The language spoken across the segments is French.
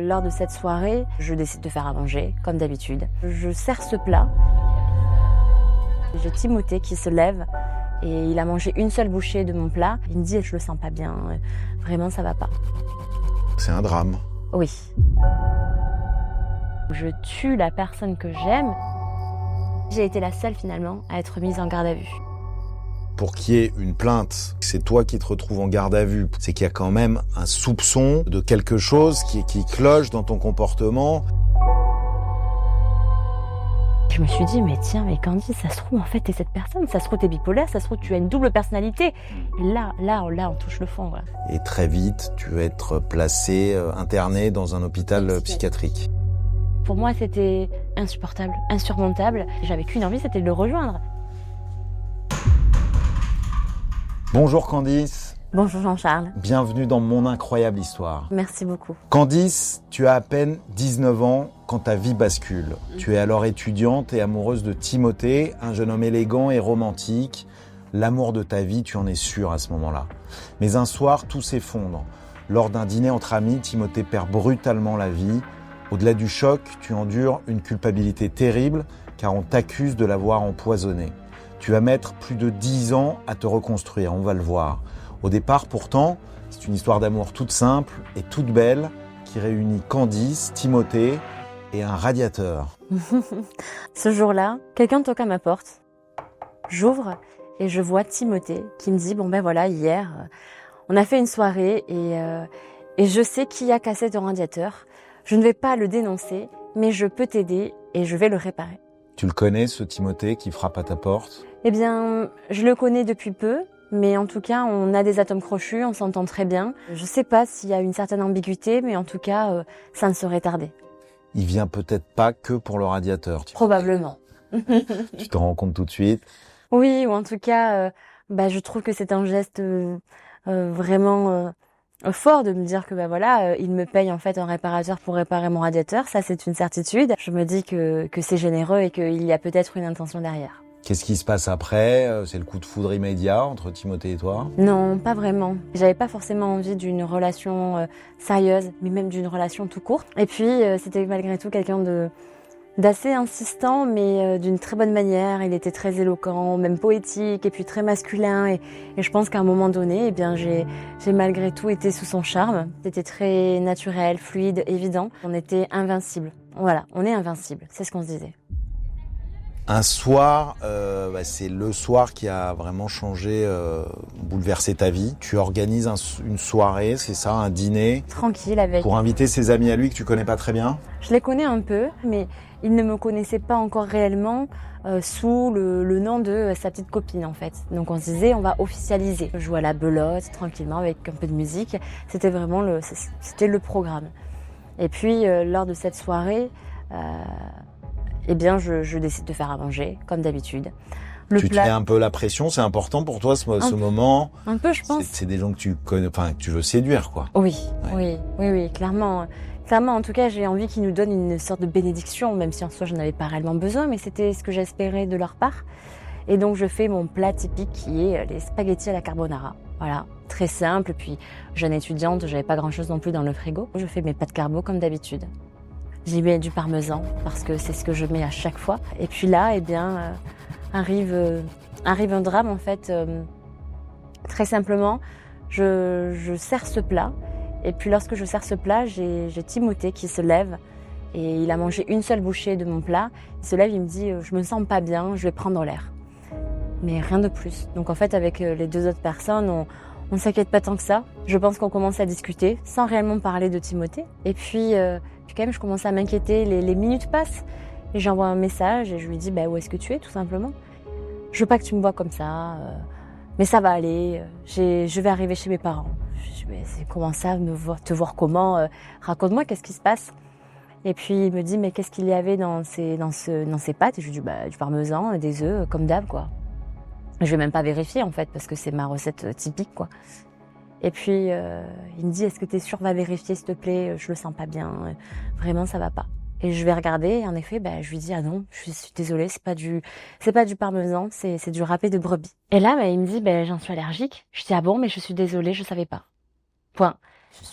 lors de cette soirée, je décide de faire à manger, comme d'habitude. Je sers ce plat. J'ai Timothée qui se lève et il a mangé une seule bouchée de mon plat. Il me dit « je le sens pas bien, vraiment ça va pas ». C'est un drame. Oui. Je tue la personne que j'aime. J'ai été la seule finalement à être mise en garde à vue. Pour qu'il y ait une plainte, c'est toi qui te retrouves en garde à vue. C'est qu'il y a quand même un soupçon de quelque chose qui cloche dans ton comportement. Je me suis dit, mais tiens, mais Candy, ça se trouve, en fait, t'es cette personne. Ça se trouve, t'es bipolaire, ça se trouve, tu as une double personnalité. Et là, on touche le fond. Voilà. Et très vite, tu vas être placé, interné dans un hôpital psychiatrique. Pour moi, c'était insupportable, insurmontable. J'avais qu'une envie, c'était de le rejoindre. Bonjour Candice. Bonjour Jean-Charles. Bienvenue dans Mon incroyable histoire. Merci beaucoup. Candice, tu as à peine 19 ans quand ta vie bascule. Tu es alors étudiante et amoureuse de Timothée, un jeune homme élégant et romantique. L'amour de ta vie, tu en es sûre à ce moment-là. Mais un soir, tout s'effondre. Lors d'un dîner entre amis, Timothée perd brutalement la vie. Au-delà du choc, tu endures une culpabilité terrible car on t'accuse de l'avoir empoisonné. Tu vas mettre plus de 10 ans à te reconstruire, on va le voir. Au départ, pourtant, c'est une histoire d'amour toute simple et toute belle qui réunit Candice, Timothée et un radiateur. Ce jour-là, quelqu'un toque à ma porte. J'ouvre et je vois Timothée qui me dit « Bon ben voilà, hier, on a fait une soirée et je sais qui a cassé ton radiateur. Je ne vais pas le dénoncer, mais je peux t'aider et je vais le réparer. » Tu le connais, ce Timothée qui frappe à ta porte ? Eh bien, je le connais depuis peu, mais en tout cas, on a des atomes crochus, on s'entend très bien. Je ne sais pas s'il y a une certaine ambiguïté, mais en tout cas, ça ne saurait tarder. Il vient peut-être pas que pour le radiateur. Probablement. Tu te rends compte tout de suite ? Oui, ou en tout cas, je trouve que c'est un geste vraiment fort de me dire que il me paye en fait un réparateur pour réparer mon radiateur. Ça, c'est une certitude. Je me dis que c'est généreux et qu'il y a peut-être une intention derrière. Qu'est-ce qui se passe après ? C'est le coup de foudre immédiat entre Timothée et toi ? Non, pas vraiment. J'avais pas forcément envie d'une relation sérieuse, mais même d'une relation tout court. Et puis, c'était malgré tout quelqu'un d'assez insistant, mais d'une très bonne manière. Il était très éloquent, même poétique, et puis très masculin. Et je pense qu'à un moment donné, j'ai malgré tout été sous son charme. C'était très naturel, fluide, évident. On était invincibles. Voilà, on est invincibles. C'est ce qu'on se disait. Un soir, c'est le soir qui a vraiment changé, bouleversé ta vie. Tu organises une soirée, c'est ça, un dîner. Tranquille avec. Pour inviter ses amis à lui que tu connais pas très bien. Je les connais un peu, mais ils ne me connaissaient pas encore réellement sous le nom de sa petite copine en fait. Donc on se disait on va officialiser. Je joue à la belote tranquillement avec un peu de musique. C'était vraiment c'était le programme. Et puis lors de cette soirée, je décide de faire à manger, comme d'habitude. Tu te mets un peu la pression, c'est important pour toi ce moment. Un peu, je pense. C'est des gens que tu connais, que tu veux séduire, quoi. Oui, clairement. Clairement, en tout cas, j'ai envie qu'ils nous donnent une sorte de bénédiction, même si en soi, j'en avais pas réellement besoin, mais c'était ce que j'espérais de leur part. Et donc, je fais mon plat typique qui est les spaghettis à la carbonara. Voilà, très simple. Puis, jeune étudiante, j'avais pas grand-chose non plus dans le frigo. Je fais mes pâtes carbo comme d'habitude. J'y mets du parmesan parce que c'est ce que je mets à chaque fois. Et puis là, arrive un drame en fait. Très simplement, je sers ce plat. Et puis lorsque je sers ce plat, j'ai Timothée qui se lève et il a mangé une seule bouchée de mon plat. Il se lève, il me dit « je me sens pas bien, je vais prendre l'air ». Mais rien de plus. Donc en fait, avec les deux autres personnes, on s'inquiète pas tant que ça. Je pense qu'on commence à discuter sans réellement parler de Timothée. Et puis quand même, je commence à m'inquiéter. Les minutes passent et j'envoie un message et je lui dis où est-ce que tu es, tout simplement. Je veux pas que tu me vois comme ça, mais ça va aller. Je vais arriver chez mes parents. Je dis comment ça, te voir comment raconte-moi, qu'est-ce qui se passe? Et puis il me dit mais qu'est-ce qu'il y avait dans ces pâtes? Et je lui dis du parmesan, des œufs, comme d'hab quoi. Je vais même pas vérifier en fait parce que c'est ma recette typique quoi. Et puis il me dit est-ce que t'es sûre, va vérifier s'il te plaît, je le sens pas bien, vraiment ça va pas. Et je vais regarder et en effet je lui dis ah non, je suis désolée, c'est pas du parmesan, c'est du râpé de brebis. Et là il me dit j'en suis allergique. Je dis ah bon mais je suis désolée, je savais pas. Point.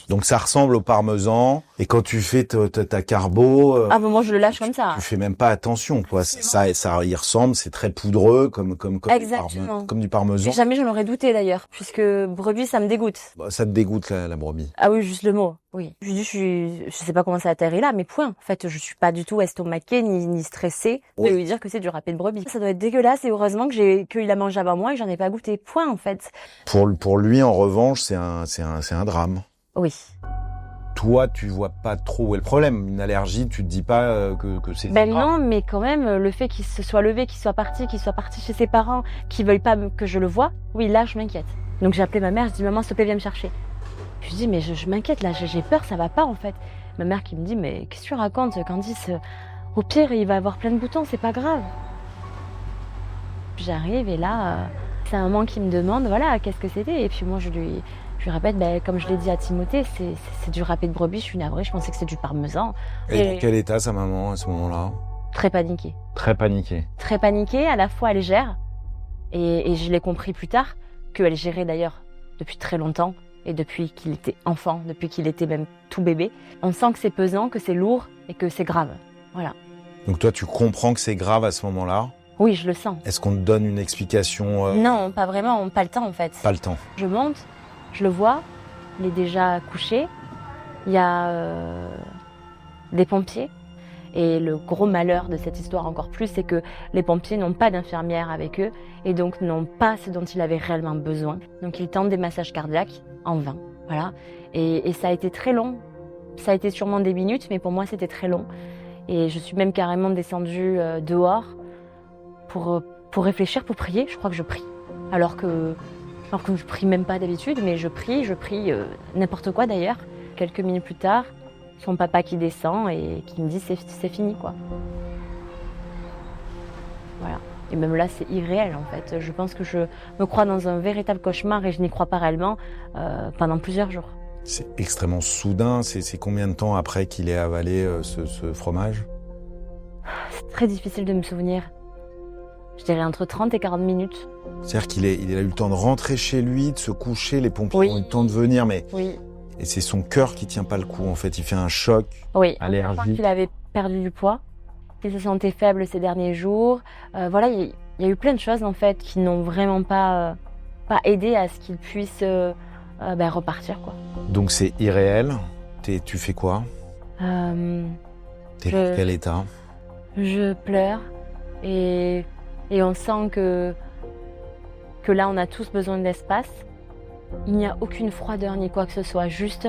Donc ça ressemble au parmesan. Et quand tu fais ta carbo, Ah, moi, je le lâche comme ça. tu fais même pas attention, quoi. Ça y ressemble, c'est très poudreux, comme Exactement. comme du parmesan. Jamais j'en aurais douté d'ailleurs, puisque brebis, ça me dégoûte. Bah, ça te dégoûte la brebis. Ah oui, juste le mot, oui. Je dis, je sais pas comment ça atterrit là, mais point. En fait, je suis pas du tout estomaquée ni stressée de lui dire que c'est du râpé de brebis. Ça doit être dégueulasse et heureusement qu'il a mangé avant moi et que j'en ai pas goûté. Point, en fait. Pour lui, en revanche, c'est un drame. Oui. Toi, tu vois pas trop où est le problème. Une allergie, tu te dis pas que c'est... Ben non, mais quand même, le fait qu'il se soit levé, qu'il soit parti chez ses parents, qu'il veuille pas que je le voie, oui, là, je m'inquiète. Donc j'ai appelé ma mère, je dis, maman, s'il te plaît, viens me chercher. Je lui dis, mais je m'inquiète, là, j'ai peur, ça va pas, en fait. Ma mère qui me dit, mais qu'est-ce que tu racontes, Candice? Au pire, il va avoir plein de boutons, c'est pas grave. J'arrive et là, c'est un maman qui me demande, voilà, qu'est-ce que c'était? Et puis moi, je lui répète, ben, comme je l'ai dit à Timothée, c'est du râpé de brebis, je suis navrée, je pensais que c'était du parmesan. Et dans quel état sa maman à ce moment-là? Très paniquée. Très paniquée. Très paniquée, à la fois elle gère, et je l'ai compris plus tard, qu'elle gérait d'ailleurs depuis très longtemps, et depuis qu'il était enfant, depuis qu'il était même tout bébé. On sent que c'est pesant, que c'est lourd, et que c'est grave. Voilà. Donc toi, tu comprends que c'est grave à ce moment-là? Oui, je le sens. Est-ce qu'on te donne une explication? Non, pas vraiment, pas le temps en fait. Pas le temps. Je monte, je le vois, il est déjà couché, il y a des pompiers. Et le gros malheur de cette histoire encore plus, c'est que les pompiers n'ont pas d'infirmière avec eux et donc n'ont pas ce dont il avait réellement besoin. Donc ils tentent des massages cardiaques en vain, voilà. Et ça a été très long. Ça a été sûrement des minutes, mais pour moi c'était très long. Et je suis même carrément descendue dehors pour réfléchir, pour prier. Je crois que je prie, alors que je prie même pas d'habitude, mais je prie n'importe quoi d'ailleurs. Quelques minutes plus tard, son papa qui descend et qui me dit c'est fini quoi. Voilà. Et même là c'est irréel en fait. Je pense que je me crois dans un véritable cauchemar et je n'y crois pas réellement pendant plusieurs jours. C'est extrêmement soudain. C'est combien de temps après qu'il ait avalé ce fromage? C'est très difficile de me souvenir. Je dirais entre 30 et 40 minutes. C'est-à-dire qu'il a eu le temps de rentrer chez lui, de se coucher, les pompiers Oui. ont eu le temps de venir, mais... Oui. Et c'est son cœur qui tient pas le coup, en fait. Il fait un choc. Oui. Allergie. Je crois qu'il avait perdu du poids. Il se sentait faible ces derniers jours. Voilà, il y a eu plein de choses en fait qui n'ont vraiment pas aidé à ce qu'il puisse repartir quoi. Donc c'est irréel. Tu fais quoi? T'es dans quel état? Je pleure et on sent que là on a tous besoin d'espace. Il n'y a aucune froideur ni quoi que ce soit, juste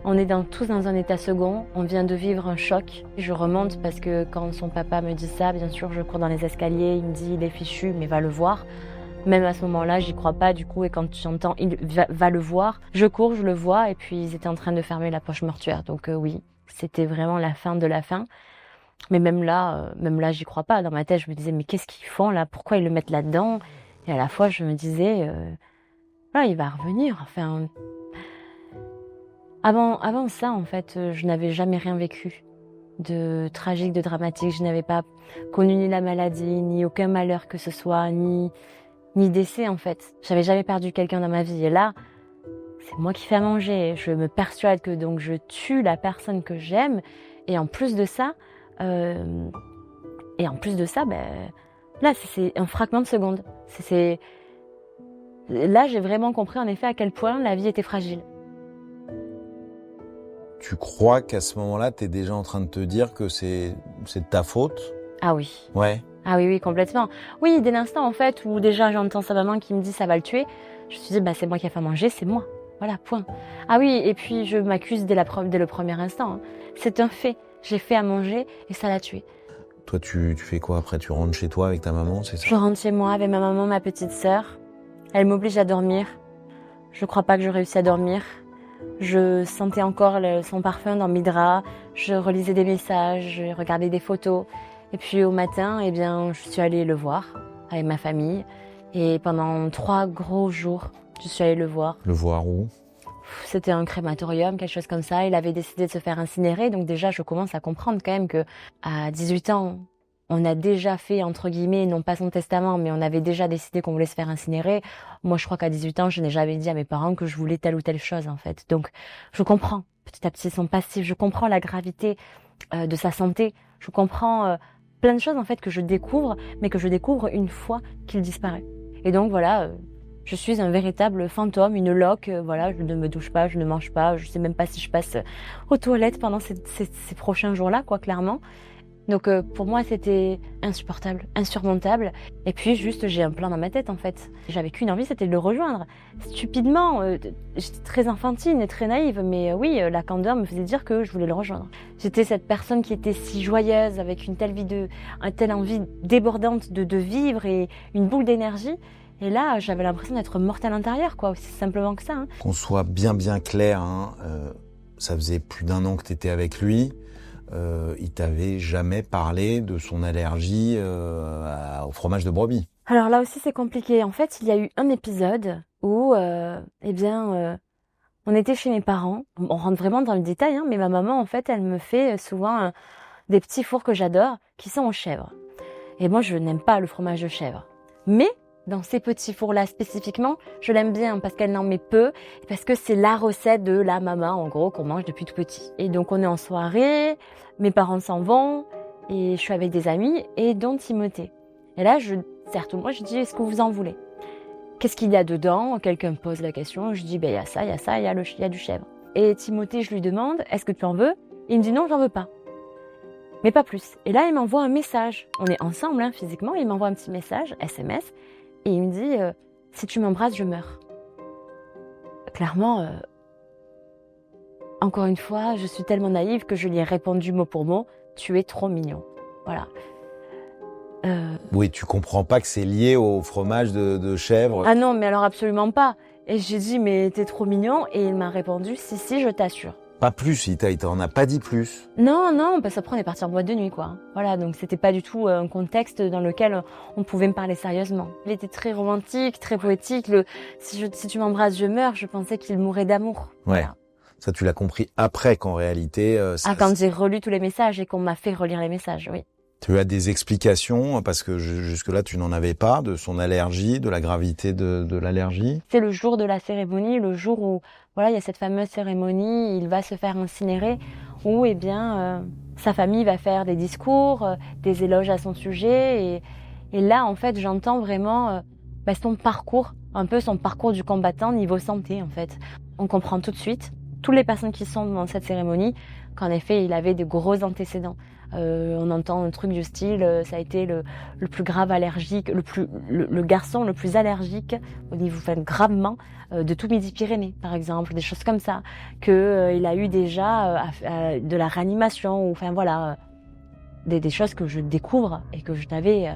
on est tous dans un état second, on vient de vivre un choc. Je remonte parce que quand son papa me dit ça, bien sûr je cours dans les escaliers, il me dit il est fichu mais va le voir. Même à ce moment-là j'y crois pas du coup et quand j'entends il va le voir, je cours, je le vois et puis ils étaient en train de fermer la poche mortuaire. Donc oui, c'était vraiment la fin de la fin. Mais même là j'y crois pas. Dans ma tête je me disais mais qu'est-ce qu'ils font là? Pourquoi ils le mettent là-dedans? Et à la fois je me disais il va revenir. Enfin, avant ça, en fait, je n'avais jamais rien vécu de tragique, de dramatique. Je n'avais pas connu ni la maladie, ni aucun malheur que ce soit, ni décès, en fait. J'avais jamais perdu quelqu'un dans ma vie. Et là, c'est moi qui fais à manger. Je me persuade que donc je tue la personne que j'aime. Et en plus de ça, là, c'est un fragment de seconde. Là, j'ai vraiment compris en effet à quel point la vie était fragile. Tu crois qu'à ce moment-là, tu es déjà en train de te dire que c'est de ta faute? Ah oui. Ouais. Ah oui, complètement. Oui, dès l'instant en fait où déjà j'entends sa maman qui me dit ça va le tuer, je me suis dit c'est moi qui ai fait à manger, c'est moi. Voilà, point. Ah oui, et puis je m'accuse dès le premier instant. Hein. C'est un fait. J'ai fait à manger et ça l'a tué. Toi, tu fais quoi après? Tu rentres chez toi avec ta maman, c'est ça? Je rentre chez moi avec ma maman, ma petite sœur. Elle m'oblige à dormir. Je crois pas que je réussis à dormir. Je sentais encore son parfum dans mes draps. Je relisais des messages, je regardais des photos. Et puis au matin, je suis allée le voir avec ma famille. Et pendant 3 gros jours, je suis allée le voir. Le voir où? C'était un crématorium, quelque chose comme ça. Il avait décidé de se faire incinérer. Donc déjà, je commence à comprendre quand même que à 18 ans, on a déjà fait, entre guillemets, non pas son testament, mais on avait déjà décidé qu'on voulait se faire incinérer. Moi, je crois qu'à 18 ans, je n'ai jamais dit à mes parents que je voulais telle ou telle chose, en fait. Donc, je comprends petit à petit son passif, je comprends la gravité de sa santé, je comprends plein de choses, en fait, que je découvre, mais que je découvre une fois qu'il disparaît. Et donc, voilà, je suis un véritable fantôme, une loque, voilà, je ne me douche pas, je ne mange pas, je sais même pas si je passe aux toilettes pendant ces prochains jours-là, quoi, clairement. Donc pour moi, c'était insupportable, insurmontable. Et puis juste, j'ai un plan dans ma tête en fait. J'avais qu'une envie, c'était de le rejoindre. Stupidement, j'étais très enfantine et très naïve, mais oui, la candeur me faisait dire que je voulais le rejoindre. J'étais cette personne qui était si joyeuse, avec une telle telle envie débordante de vivre et une boule d'énergie. Et là, j'avais l'impression d'être morte à l'intérieur, quoi, aussi simplement que ça. Hein. Qu'on soit bien clair, hein, ça faisait plus d'1 an que tu étais avec lui. Il t'avait jamais parlé de son allergie au fromage de brebis. Alors là aussi c'est compliqué. En fait, il y a eu un épisode où, on était chez mes parents. On rentre vraiment dans le détail, hein, mais ma maman en fait, elle me fait souvent des petits fours que j'adore, qui sont aux chèvres. Et moi, je n'aime pas le fromage de chèvre. Mais dans ces petits fours-là spécifiquement, je l'aime bien parce qu'elle n'en met peu, et parce que c'est la recette de la maman, en gros, qu'on mange depuis tout petit. Et donc on est en soirée, mes parents s'en vont, et je suis avec des amis, et dont Timothée. Et là, je sers tout le monde, je dis, est-ce que vous en voulez? Qu'est-ce qu'il y a dedans? Quelqu'un me pose la question, je dis, il y a ça, il y a ça, il y a du chèvre. Et Timothée, je lui demande, est-ce que tu en veux? Il me dit, non, j'en veux pas. Mais pas plus. Et là, il m'envoie un message. On est ensemble, hein, physiquement, il m'envoie un petit message, SMS, et il me dit si tu m'embrasses, je meurs. Clairement, encore une fois, je suis tellement naïve que je lui ai répondu mot pour mot tu es trop mignon. Voilà. Oui, tu comprends pas que c'est lié au fromage de chèvre. Ah non, mais alors absolument pas. Et j'ai dit mais t'es trop mignon, et il m'a répondu si, je t'assure. Pas plus, il t'en a pas dit plus. Non, parce qu'après on est parti en boîte de nuit, quoi. Voilà, donc c'était pas du tout un contexte dans lequel on pouvait me parler sérieusement. Il était très romantique, très poétique. Si tu m'embrasses, je meurs. Je pensais qu'il mourrait d'amour. Ouais. Voilà. Ça, tu l'as compris après qu'en réalité. Quand j'ai relu tous les messages et qu'on m'a fait relire les messages, oui. Tu as des explications parce que jusque-là tu n'en avais pas de son allergie, de la gravité de l'allergie. C'est le jour de la cérémonie, le jour où voilà il y a cette fameuse cérémonie, il va se faire incinérer, où sa famille va faire des discours, des éloges à son sujet, et là en fait j'entends vraiment son parcours, un peu son parcours du combattant niveau santé en fait. On comprend tout de suite, toutes les personnes qui sont dans cette cérémonie, qu'en effet il avait de gros antécédents. On entend un truc du style, ça a été le plus grave allergique, le garçon le plus allergique au niveau, gravement, de tout Midi-Pyrénées, par exemple, des choses comme ça, que il a eu déjà de la réanimation, ou des choses que je découvre et que je n'avais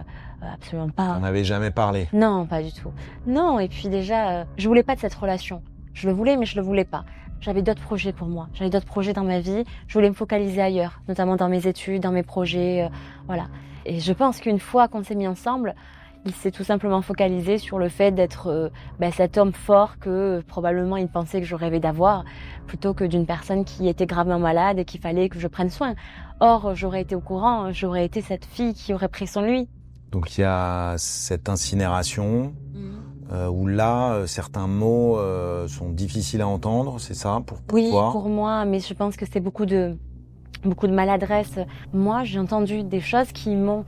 absolument pas. On n'avait jamais parlé. Non, pas du tout. Non, et puis déjà, je voulais pas de cette relation. Je le voulais, mais je le voulais pas. J'avais d'autres projets pour moi. J'avais d'autres projets dans ma vie. Je voulais me focaliser ailleurs, notamment dans mes études, dans mes projets, voilà. Et je pense qu'une fois qu'on s'est mis ensemble, il s'est tout simplement focalisé sur le fait d'être cet homme fort que probablement il pensait que je rêvais d'avoir, plutôt que d'une personne qui était gravement malade et qu'il fallait que je prenne soin. Or, j'aurais été au courant, j'aurais été cette fille qui aurait pris soin de lui. Donc il y a cette incinération. Où là, certains mots sont difficiles à entendre, c'est ça pour toi? Oui, pour moi, mais je pense que c'est beaucoup de maladresse. Moi, j'ai entendu des choses qui m'ont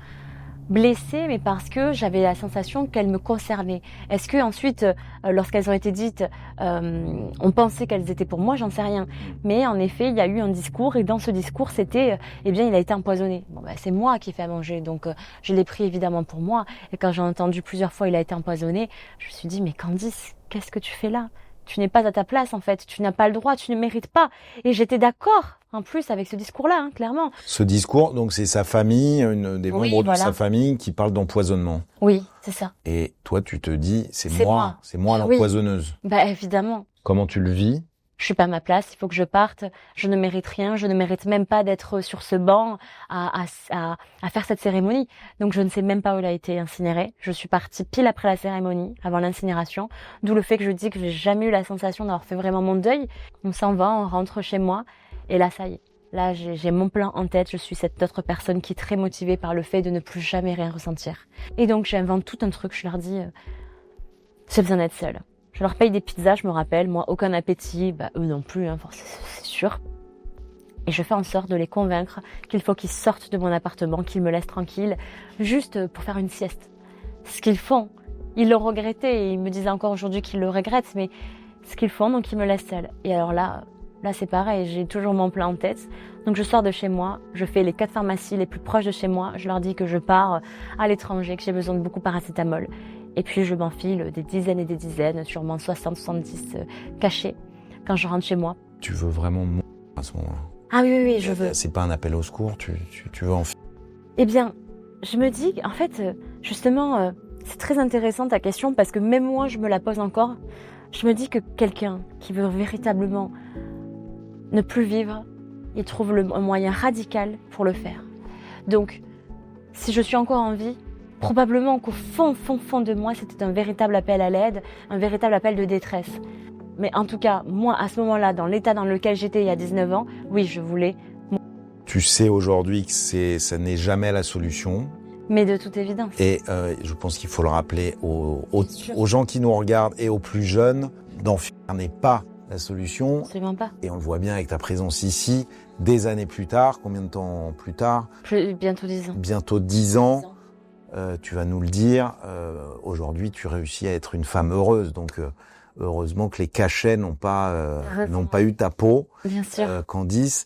blessée, mais parce que j'avais la sensation qu'elles me concernaient. Est-ce que ensuite, lorsqu'elles ont été dites, on pensait qu'elles étaient pour moi? J'en sais rien. Mais en effet, il y a eu un discours, et dans ce discours, c'était, il a été empoisonné. Bon, c'est moi qui ai fait à manger, donc je l'ai pris évidemment pour moi. Et quand j'ai entendu plusieurs fois, il a été empoisonné, je me suis dit, mais Candice, qu'est-ce que tu fais là? Tu n'es pas à ta place, en fait. Tu n'as pas le droit, tu ne mérites pas. Et j'étais d'accord, en plus, avec ce discours-là, hein, clairement. Ce discours, donc c'est sa famille, des membres de sa famille qui parlent d'empoisonnement. Oui, c'est ça. Et toi, tu te dis, c'est moi l'empoisonneuse. Oui. Évidemment. Comment tu le vis? Je suis pas à ma place, il faut que je parte. Je ne mérite rien, je ne mérite même pas d'être sur ce banc à faire cette cérémonie. Donc je ne sais même pas où il a été incinéré. Je suis partie pile après la cérémonie, avant l'incinération. D'où le fait que je dis que j'ai jamais eu la sensation d'avoir fait vraiment mon deuil. On s'en va, on rentre chez moi. Et là, ça y est. Là, j'ai mon plan en tête. Je suis cette autre personne qui est très motivée par le fait de ne plus jamais rien ressentir. Et donc, j'invente tout un truc. Je leur dis, j'ai besoin d'être seule. Je leur paye des pizzas, je me rappelle. Moi, aucun appétit. Eux non plus, hein, c'est sûr. Et je fais en sorte de les convaincre qu'il faut qu'ils sortent de mon appartement, qu'ils me laissent tranquille, juste pour faire une sieste. C'est ce qu'ils font. Ils l'ont regretté et ils me disent encore aujourd'hui qu'ils le regrettent, mais c'est ce qu'ils font, donc ils me laissent seule. Et alors là c'est pareil, j'ai toujours mon plan en tête. Donc je sors de chez moi, je fais les 4 pharmacies les plus proches de chez moi, je leur dis que je pars à l'étranger, que j'ai besoin de beaucoup de paracétamol. Et puis je m'enfile des dizaines et des dizaines, sûrement 60, 70 cachets quand je rentre chez moi. Tu veux vraiment mourir à ce moment-là? Ah oui, je veux. C'est pas un appel au secours, tu veux en finir? Eh bien, je me dis, en fait, justement, c'est très intéressant ta question parce que même moi, je me la pose encore. Je me dis que quelqu'un qui veut véritablement ne plus vivre, il trouve un moyen radical pour le faire. Donc, si je suis encore en vie, probablement qu'au fond de moi, c'était un véritable appel à l'aide, un véritable appel de détresse. Mais en tout cas, moi, à ce moment-là, dans l'état dans lequel j'étais il y a 19 ans, oui, je voulais. Tu sais aujourd'hui que ça n'est jamais la solution. Mais de toute évidence. Et je pense qu'il faut le rappeler aux gens qui nous regardent et aux plus jeunes, d'en finir n'est pas la solution. Absolument pas. Et on le voit bien avec ta présence ici, des années plus tard, combien de temps plus tard? Bientôt 10 ans. Bientôt 10 ans. Tu vas nous le dire. Aujourd'hui, tu réussis à être une femme heureuse. Donc, heureusement que les cachets n'ont pas eu ta peau. Bien sûr. Candice,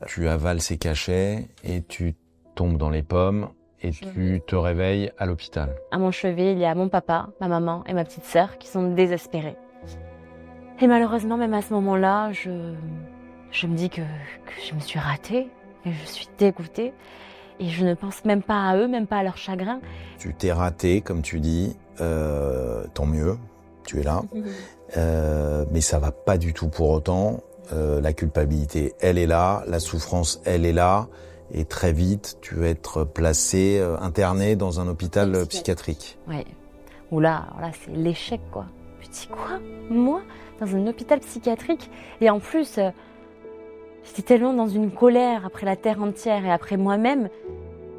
tu avales ces cachets et tu tombes dans les pommes et tu te réveilles à l'hôpital. À mon chevet, il y a mon papa, ma maman et ma petite sœur qui sont désespérés. Et malheureusement, même à ce moment-là, je me dis que je me suis ratée et je suis dégoûtée. Et je ne pense même pas à eux, même pas à leur chagrin. Tu t'es ratée, comme tu dis, tant mieux, tu es là. Mais ça va pas du tout pour autant. La culpabilité, elle est là. La souffrance, elle est là. Et très vite, tu vas être placée, internée dans un hôpital psychiatrique. Oui. Ou là, c'est l'échec, quoi. Je dis quoi? Moi, dans un hôpital psychiatrique? Et en plus, j'étais tellement dans une colère après la terre entière et après moi-même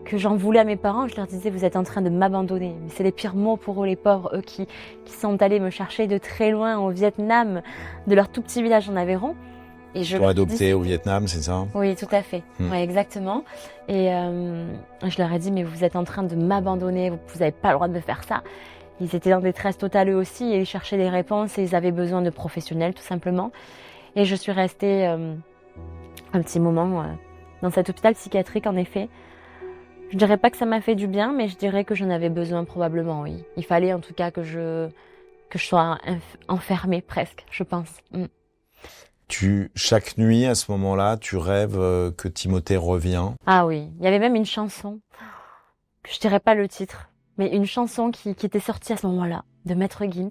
que j'en voulais à mes parents. Je leur disais, vous êtes en train de m'abandonner. Mais c'est les pires mots pour eux, les pauvres, eux qui sont allés me chercher de très loin au Vietnam, de leur tout petit village en Aveyron. Et je pour adopter au Vietnam, c'est ça? Oui, tout à fait. Oui, exactement. Et je leur ai dit, mais vous êtes en train de m'abandonner, vous n'avez pas le droit de me faire ça. Ils étaient en détresse totale eux aussi et ils cherchaient des réponses et ils avaient besoin de professionnels, tout simplement. Et je suis restée un petit moment dans cet hôpital psychiatrique, en effet. Je dirais pas que ça m'a fait du bien, mais je dirais que j'en avais besoin probablement, oui. Il fallait en tout cas que je sois enfermée presque, je pense. Chaque nuit, à ce moment-là, tu rêves que Timothée revient. Ah oui, il y avait même une chanson, je dirais pas le titre, mais une chanson qui était sortie à ce moment-là, de Maître Gims,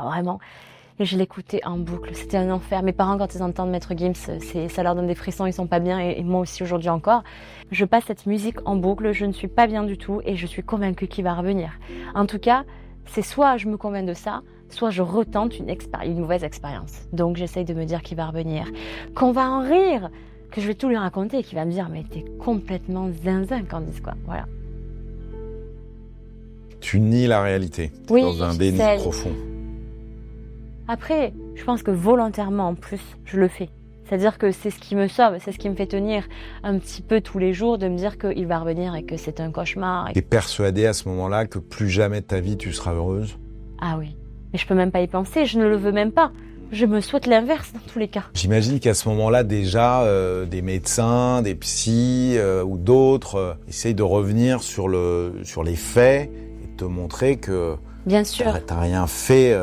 vraiment. Et je l'écoutais en boucle, c'était un enfer. Mes parents, quand ils entendent Maître Gims, ça leur donne des frissons, ils sont pas bien, et moi aussi aujourd'hui encore. Je passe cette musique en boucle, je ne suis pas bien du tout, et je suis convaincue qu'il va revenir. En tout cas, c'est soit je me convainc de ça, soit je retente une mauvaise expérience. Donc j'essaye de me dire qu'il va revenir, qu'on va en rire, que je vais tout lui raconter, et qu'il va me dire, mais t'es complètement zinzin, Candice, quoi. Voilà. Tu nies la réalité, oui, dans un déni profond. Après, je pense que volontairement, en plus, je le fais. C'est-à-dire que c'est ce qui me sauve, c'est ce qui me fait tenir un petit peu tous les jours, de me dire qu'il va revenir et que c'est un cauchemar. Tu es persuadée à ce moment-là que plus jamais de ta vie tu seras heureuse? Ah oui, mais je peux même pas y penser, je ne le veux même pas. Je me souhaite l'inverse dans tous les cas. J'imagine qu'à ce moment-là, déjà, des médecins, des psys ou d'autres essayent de revenir sur les faits et de te montrer que bien sûr, t'as rien fait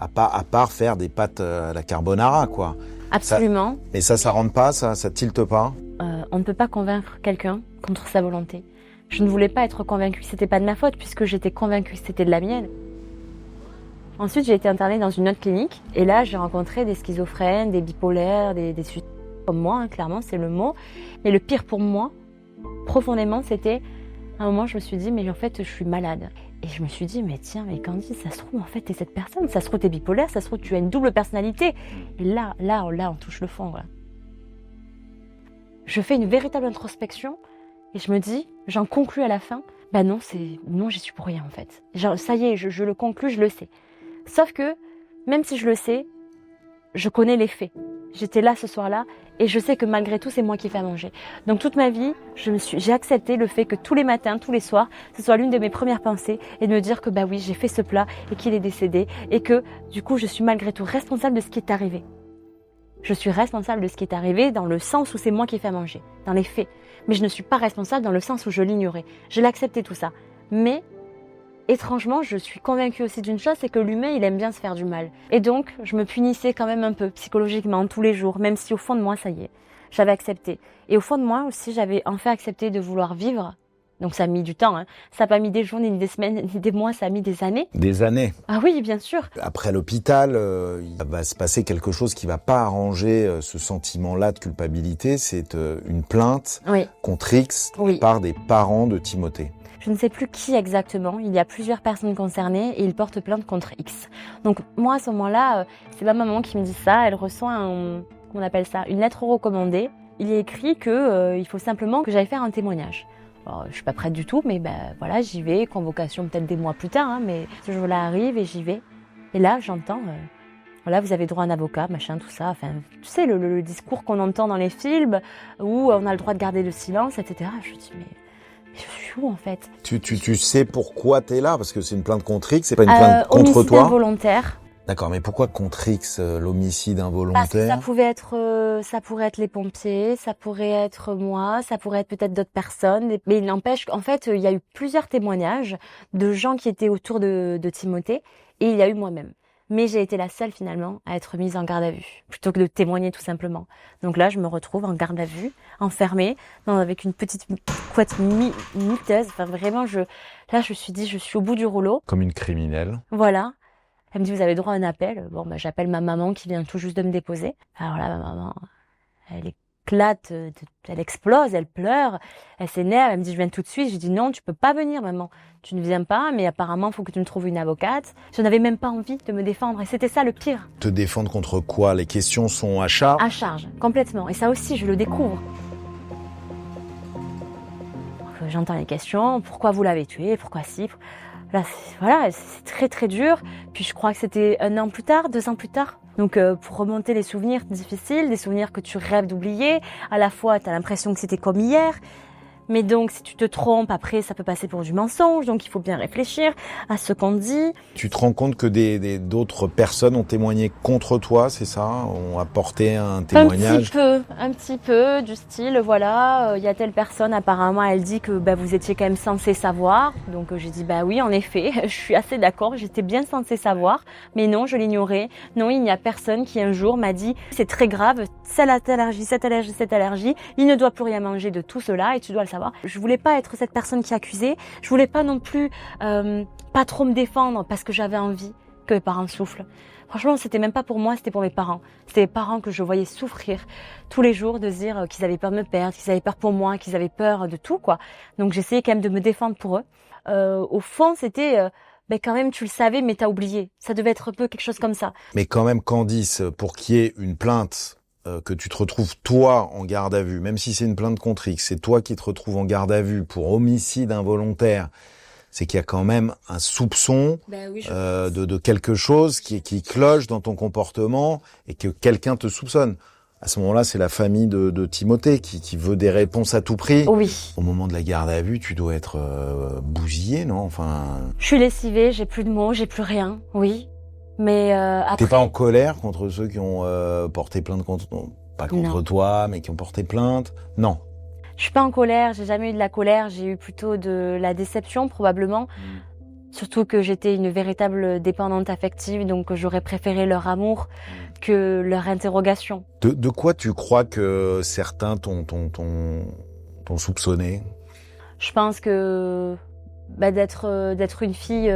à part faire des pâtes à la carbonara, quoi. Absolument. Mais ça rentre pas, ça tilte pas? On ne peut pas convaincre quelqu'un contre sa volonté. Je ne voulais pas être convaincue, c'était pas de ma faute, puisque j'étais convaincue que c'était de la mienne. Ensuite, j'ai été internée dans une autre clinique, et là, j'ai rencontré des schizophrènes, des bipolaires, des suicidaires comme moi, hein, clairement, c'est le mot. Mais le pire pour moi, profondément, c'était, à un moment, je me suis dit, mais en fait, je suis malade. Et je me suis dit, mais tiens, mais Candice, ça se trouve, en fait, t'es cette personne, ça se trouve, t'es bipolaire, ça se trouve, tu as une double personnalité. Et là, on touche le fond, voilà. je fais une véritable introspection et je me dis, j'en conclus à la fin, non, j'y suis pour rien en fait. Genre, ça y est, je le conclus, je le sais. Sauf que, même si je le sais, je connais les faits. J'étais là ce soir-là et je sais que malgré tout, c'est moi qui ai fait à manger. Donc toute ma vie, j'ai accepté le fait que tous les matins, tous les soirs, ce soit l'une de mes premières pensées et de me dire que oui, j'ai fait ce plat et qu'il est décédé et que du coup, je suis malgré tout responsable de ce qui est arrivé. Je suis responsable de ce qui est arrivé dans le sens où c'est moi qui ai fait à manger, dans les faits. Mais je ne suis pas responsable dans le sens où je l'ignorais. Je l'acceptais tout ça. Mais étrangement, je suis convaincue aussi d'une chose, c'est que l'humain, il aime bien se faire du mal. Et donc, je me punissais quand même un peu psychologiquement tous les jours, même si au fond de moi, ça y est, j'avais accepté. Et au fond de moi aussi, j'avais enfin accepté de vouloir vivre. Donc ça a mis du temps, hein. Ça n'a pas mis des jours, ni des semaines, ni des mois, ça a mis des années. Des années. Ah oui, bien sûr. Après l'hôpital, il va se passer quelque chose qui va pas arranger ce sentiment-là de culpabilité. C'est une plainte contre X par des parents de Timothée. Je ne sais plus qui exactement, il y a plusieurs personnes concernées et ils portent plainte contre X. Donc moi à ce moment-là, c'est ma maman qui me dit ça, elle reçoit on appelle ça, une lettre recommandée. Il est écrit que il faut simplement que j'aille faire un témoignage. Alors, je suis pas prête du tout, mais voilà, j'y vais, convocation peut-être des mois plus tard, hein, mais ce jour-là arrive et j'y vais. Et là j'entends, voilà, vous avez droit à un avocat, machin, tout ça. Enfin, tu sais, le discours qu'on entend dans les films où on a le droit de garder le silence, etc. Je me dis mais je suis où en fait? Tu sais pourquoi t'es là? Parce que c'est une plainte contre X, c'est pas une plainte contre toi? Homicide involontaire. D'accord, mais pourquoi contre X, l'homicide involontaire? Parce que ça pourrait être les pompiers, ça pourrait être moi, ça pourrait être peut-être d'autres personnes. Mais il n'empêche qu'en fait, il y a eu plusieurs témoignages de gens qui étaient autour de Timothée et il y a eu moi-même. Mais j'ai été la seule finalement à être mise en garde à vue, plutôt que de témoigner tout simplement. Donc là, je me retrouve en garde à vue, enfermée, avec une petite couette miteuse. Enfin vraiment, je me suis dit, je suis au bout du rouleau. Comme une criminelle. Voilà. Elle me dit, vous avez droit à un appel. Bon, j'appelle ma maman qui vient tout juste de me déposer. Alors là, ma maman, elle éclate, elle explose, elle pleure, elle s'énerve, elle me dit, je viens tout de suite. Je dis, non, tu peux pas venir, maman. Tu ne viens pas, mais apparemment, il faut que tu me trouves une avocate. Je n'avais même pas envie de me défendre et c'était ça le pire. Te défendre contre quoi? Les questions sont à charge? À charge, complètement. Et ça aussi, je le découvre. J'entends les questions, pourquoi vous l'avez tué, pourquoi si... Là, voilà, c'est très très dur. Puis je crois que c'était 1 an plus tard, 2 ans plus tard. Donc pour remonter les souvenirs difficiles, des souvenirs que tu rêves d'oublier, à la fois tu as l'impression que c'était comme hier. Mais donc, si tu te trompes, après, ça peut passer pour du mensonge. Donc, il faut bien réfléchir à ce qu'on dit. Tu te rends compte que d'autres personnes ont témoigné contre toi, c'est ça? Ont apporté un témoignage? Un petit peu, du style, voilà, il y a telle personne, apparemment, elle dit que vous étiez quand même censé savoir. Donc, j'ai dit, oui, en effet, je suis assez d'accord, j'étais bien censée savoir. Mais non, je l'ignorais. Non, il n'y a personne qui, un jour, m'a dit, c'est très grave, cette allergie, il ne doit plus rien manger de tout cela et tu dois le savoir. Je voulais pas être cette personne qui accusait. Je voulais pas non plus pas trop me défendre parce que j'avais envie que mes parents soufflent. Franchement, c'était même pas pour moi, c'était pour mes parents. C'était les parents que je voyais souffrir tous les jours, de se dire qu'ils avaient peur de me perdre, qu'ils avaient peur pour moi, qu'ils avaient peur de tout, quoi. Donc j'essayais quand même de me défendre pour eux. Au fond, c'était quand même, tu le savais, mais t'as oublié. Ça devait être un peu quelque chose comme ça. Mais quand même, Candice, pour qu'il y ait une plainte, que tu te retrouves toi en garde à vue, même si c'est une plainte contre X, c'est toi qui te retrouves en garde à vue pour homicide involontaire, c'est qu'il y a quand même un soupçon de quelque chose qui cloche dans ton comportement et que quelqu'un te soupçonne. À ce moment-là, c'est la famille de Timothée qui veut des réponses à tout prix. Oui. Au moment de la garde à vue, tu dois être bousillé, non? Enfin. Je suis lessivée, j'ai plus de mots, j'ai plus rien. Oui. Mais après... T'es pas en colère contre ceux qui ont porté plainte contre... pas contre toi, mais qui ont porté plainte? Non. Je suis pas en colère, j'ai jamais eu de la colère, j'ai eu plutôt de la déception probablement. Surtout que j'étais une véritable dépendante affective, donc j'aurais préféré leur amour que leur interrogation. De quoi tu crois que certains t'ont soupçonné? Je pense que d'être une fille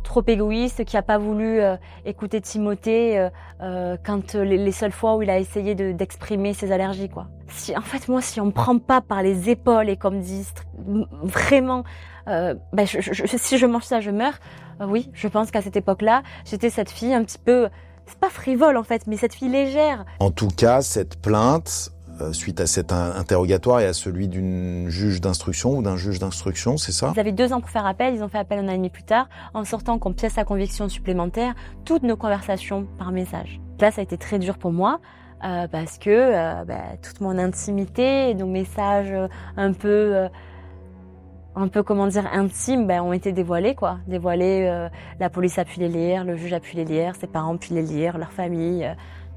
trop égoïste qui a pas voulu écouter Timothée quand les seules fois où il a essayé d'exprimer ses allergies, quoi. Si on me prend pas par les épaules et comme dit vraiment si je mange ça je meurs, oui, je pense qu'à cette époque-là j'étais cette fille un petit peu, c'est pas frivole en fait, mais cette fille légère. En tout cas, cette plainte suite à cet interrogatoire et à celui d'une juge d'instruction ou d'un juge d'instruction, c'est ça? Ils avaient 2 ans pour faire appel, ils ont fait appel 1 an et demi plus tard, en sortant comme pièce à conviction supplémentaire toutes nos conversations par message. Là, ça a été très dur pour moi, parce que toute mon intimité, nos messages un peu comment dire intimes, ont été dévoilés quoi. Dévoilés, la police a pu les lire, le juge a pu les lire, ses parents ont pu les lire, leur famille.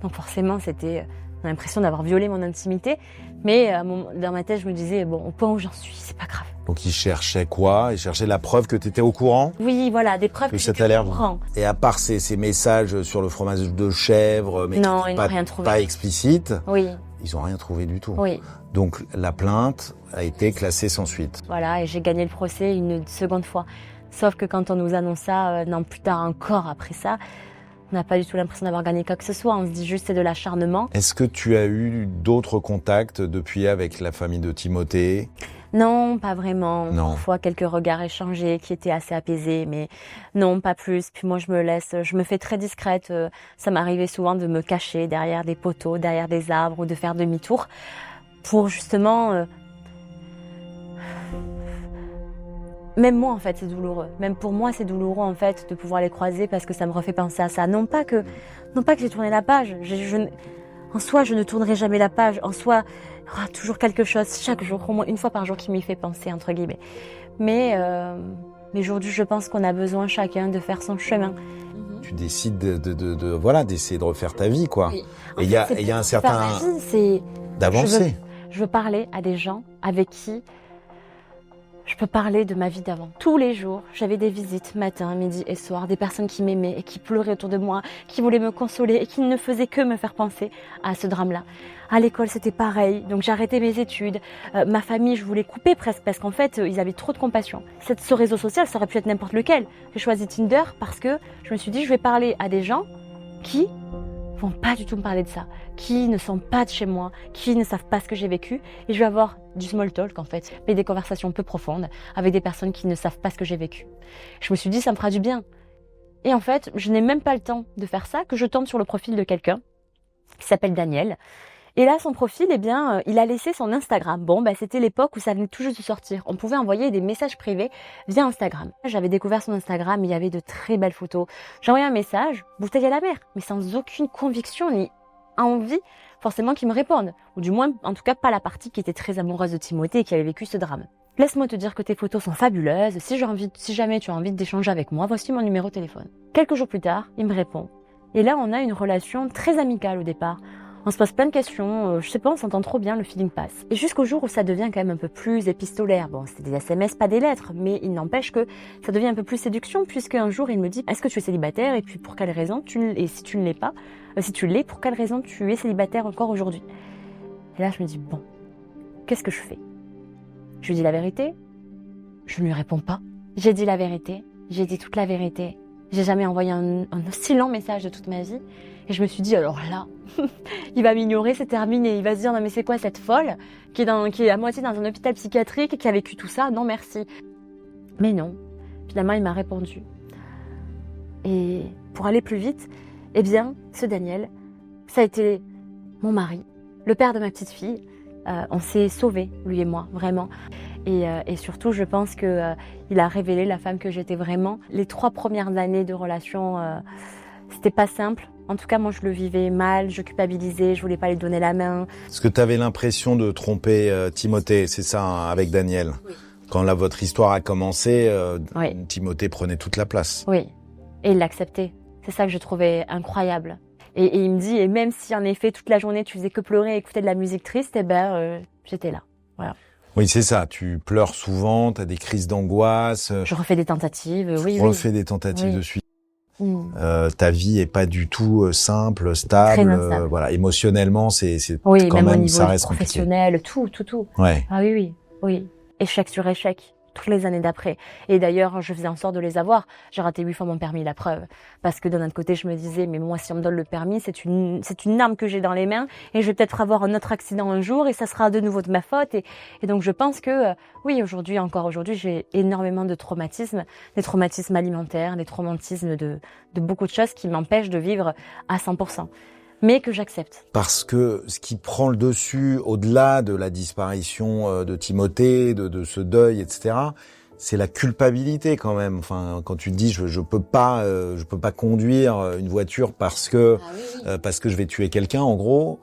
Donc forcément, c'était l'impression d'avoir violé mon intimité. Mais dans ma tête, je me disais, bon, au point où j'en suis, c'est pas grave. Donc ils cherchaient quoi? Ils cherchaient la preuve que tu étais au courant? Oui, voilà, des preuves que j'étais au courant. Et à part ces messages sur le fromage de chèvre, mais non, qui ils n'ont rien trouvé. Pas explicites, oui. Ils n'ont rien trouvé du tout. Oui. Donc la plainte a été classée sans suite. Voilà, et j'ai gagné le procès une seconde fois. Sauf que quand on nous annonce ça, un an plus tard encore après ça, on n'a pas du tout l'impression d'avoir gagné quoi que ce soit. On se dit juste c'est de l'acharnement. Est-ce que tu as eu d'autres contacts depuis avec la famille de Timothée? Non, pas vraiment. Non. Parfois quelques regards échangés qui étaient assez apaisés, mais non, pas plus. Puis moi je me fais très discrète. Ça m'arrivait souvent de me cacher derrière des poteaux, derrière des arbres ou de faire demi-tour pour justement... Même moi en fait c'est douloureux. Même pour moi c'est douloureux en fait de pouvoir les croiser parce que ça me refait penser à ça. Non pas que j'ai tourné la page. En soi je ne tournerai jamais la page. En soi il y aura toujours quelque chose chaque jour, au moins une fois par jour qui m'y fait penser entre guillemets. Mais aujourd'hui je pense qu'on a besoin chacun de faire son chemin. Tu décides d'essayer de refaire ta vie quoi. Oui. Et il y a un certain d'avancer. Je veux parler à des gens avec qui je peux parler de ma vie d'avant. Tous les jours, j'avais des visites, matin, midi et soir, des personnes qui m'aimaient et qui pleuraient autour de moi, qui voulaient me consoler et qui ne faisaient que me faire penser à ce drame-là. À l'école, c'était pareil, donc j'arrêtais mes études. Ma famille, je voulais couper presque parce qu'en fait, ils avaient trop de compassion. Ce réseau social, ça aurait pu être n'importe lequel. J'ai choisi Tinder parce que je me suis dit, je vais parler à des gens qui vont pas du tout me parler de ça, qui ne sont pas de chez moi, qui ne savent pas ce que j'ai vécu, et je vais avoir du small talk en fait, mais des conversations peu profondes avec des personnes qui ne savent pas ce que j'ai vécu. Je me suis dit ça me fera du bien. Et en fait, je n'ai même pas le temps de faire ça que je tombe sur le profil de quelqu'un qui s'appelle Daniel. Et là, son profil, il a laissé son Instagram. Bon, c'était l'époque où ça venait tout juste de sortir. On pouvait envoyer des messages privés via Instagram. J'avais découvert son Instagram, il y avait de très belles photos. J'ai envoyé un message, bouteille à la mer, mais sans aucune conviction ni envie forcément qu'il me réponde. Ou du moins, en tout cas, pas la partie qui était très amoureuse de Timothée et qui avait vécu ce drame. Laisse-moi te dire que tes photos sont fabuleuses. Si jamais tu as envie d'échanger avec moi, voici mon numéro de téléphone. Quelques jours plus tard, il me répond. Et là, on a une relation très amicale au départ. On se pose plein de questions, je sais pas, on s'entend trop bien, le feeling passe. Et jusqu'au jour où ça devient quand même un peu plus épistolaire. Bon, c'est des SMS, pas des lettres, mais il n'empêche que ça devient un peu plus séduction, puisque un jour il me dit « Est-ce que tu es célibataire ? Et puis pour quelle raison ? Et si tu ne l'es pas, si tu l'es, pour quelle raison tu es célibataire encore aujourd'hui ?» Et là je me dis « Bon, qu'est-ce que je fais ?» Je lui dis la vérité, je ne lui réponds pas. J'ai dit la vérité, j'ai dit toute la vérité. J'ai jamais envoyé un aussi long message de toute ma vie. Et je me suis dit, alors là, il va m'ignorer, c'est terminé. Il va se dire, non mais c'est quoi cette folle qui est à moitié dans un hôpital psychiatrique, qui a vécu tout ça? Non merci. Mais non, finalement il m'a répondu. Et pour aller plus vite, ce Daniel, ça a été mon mari, le père de ma petite fille. On s'est sauvés, lui et moi, vraiment. Et surtout, je pense que il a révélé la femme que j'étais vraiment. Les 3 premières années de relation, c'était pas simple. En tout cas, moi, je le vivais mal, je culpabilisais, je voulais pas lui donner la main. Est-ce que tu avais l'impression de tromper Timothée, c'est ça, hein, avec Daniel? Oui. Quand votre histoire a commencé, oui. Timothée prenait toute la place. Oui, et il l'acceptait. C'est ça que je trouvais incroyable. Et il me dit, et même si en effet, toute la journée, tu faisais que pleurer et écouter de la musique triste, j'étais là. Voilà. Oui, c'est ça. Tu pleures souvent, tu as des crises d'angoisse. Je refais des tentatives, Tu refais des tentatives de suicide. Ta vie est pas du tout simple, stable. Très instable. Voilà, émotionnellement, c'est oui, quand même au niveau ça reste professionnel, compliqué. tout. Ouais. Ah oui. Échec sur échec. Toutes les années d'après. Et d'ailleurs, je faisais en sorte de les avoir. J'ai raté 8 fois mon permis, la preuve. Parce que d'un autre côté, je me disais, mais moi, si on me donne le permis, c'est une arme que j'ai dans les mains et je vais peut-être avoir un autre accident un jour et ça sera de nouveau de ma faute. Et donc, je pense que, oui, encore aujourd'hui, j'ai énormément de traumatismes, des traumatismes alimentaires, des traumatismes de beaucoup de choses qui m'empêchent de vivre à 100%. mais que j'accepte. Parce que ce qui prend le dessus, au-delà de la disparition de Timothée, de ce deuil, etc., c'est la culpabilité quand même. Enfin, quand tu te dis je peux pas conduire une voiture parce que je vais tuer quelqu'un, en gros,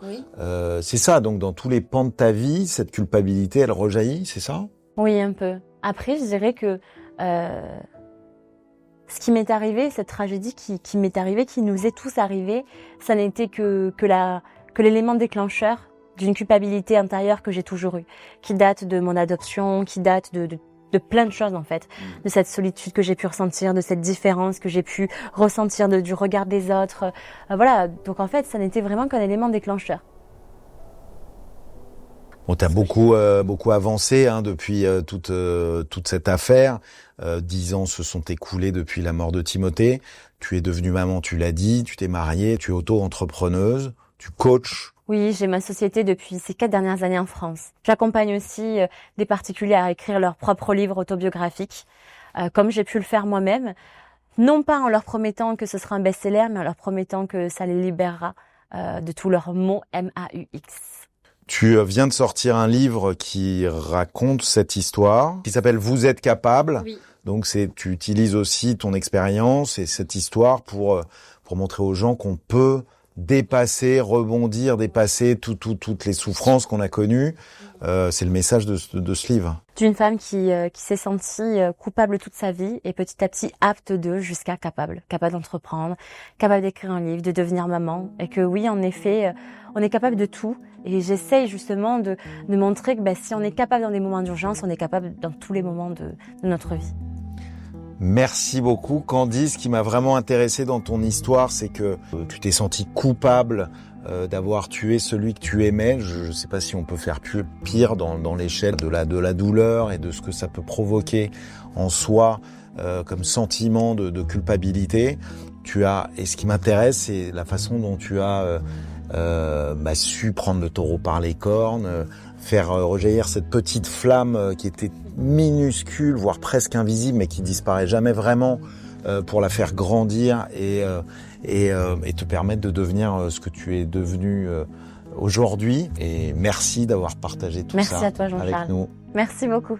c'est ça. Donc dans tous les pans de ta vie, cette culpabilité, elle rejaillit, c'est ça? Oui, un peu. Après, je dirais que ce qui m'est arrivé, cette tragédie qui m'est arrivée, qui nous est tous arrivée, ça n'était que l'élément déclencheur d'une culpabilité intérieure que j'ai toujours eue, qui date de mon adoption, qui date de plein de choses en fait, de cette solitude que j'ai pu ressentir, de cette différence que j'ai pu ressentir du regard des autres. Voilà, donc en fait, ça n'était vraiment qu'un élément déclencheur. Bon, t'as beaucoup avancé depuis toute cette affaire. 10 ans se sont écoulés depuis la mort de Timothée. Tu es devenue maman, tu l'as dit, tu t'es mariée, tu es auto-entrepreneuse, tu coaches. Oui, j'ai ma société depuis ces 4 dernières années en France. J'accompagne aussi des particuliers à écrire leurs propres livres autobiographiques, comme j'ai pu le faire moi-même. Non pas en leur promettant que ce sera un best-seller, mais en leur promettant que ça les libérera de tous leurs mots MAUX. Tu viens de sortir un livre qui raconte cette histoire, qui s'appelle « Vous êtes capable ». Oui. Donc tu utilises aussi ton expérience et cette histoire pour montrer aux gens qu'on peut dépasser, rebondir, dépasser toutes les souffrances qu'on a connues. C'est le message de ce livre. D'une femme qui s'est sentie coupable toute sa vie et petit à petit apte jusqu'à capable d'entreprendre, capable d'écrire un livre, de devenir maman. Et que oui, en effet, on est capable de tout. Et j'essaye justement de montrer que si on est capable dans des moments d'urgence, on est capable dans tous les moments de notre vie. Merci beaucoup Candice. Ce qui m'a vraiment intéressé dans ton histoire, c'est que tu t'es sentie coupable d'avoir tué celui que tu aimais. Je ne sais pas si on peut faire pire dans l'échelle de la douleur et de ce que ça peut provoquer en soi comme sentiment de culpabilité. Et ce qui m'intéresse, c'est la façon dont tu as su prendre le taureau par les cornes, faire rejaillir cette petite flamme qui était minuscule, voire presque invisible, mais qui disparaît jamais vraiment, pour la faire grandir et te permettre de devenir ce que tu es devenu aujourd'hui. Et merci d'avoir partagé tout ça à toi, Jean-Charles. avec nous. Merci beaucoup.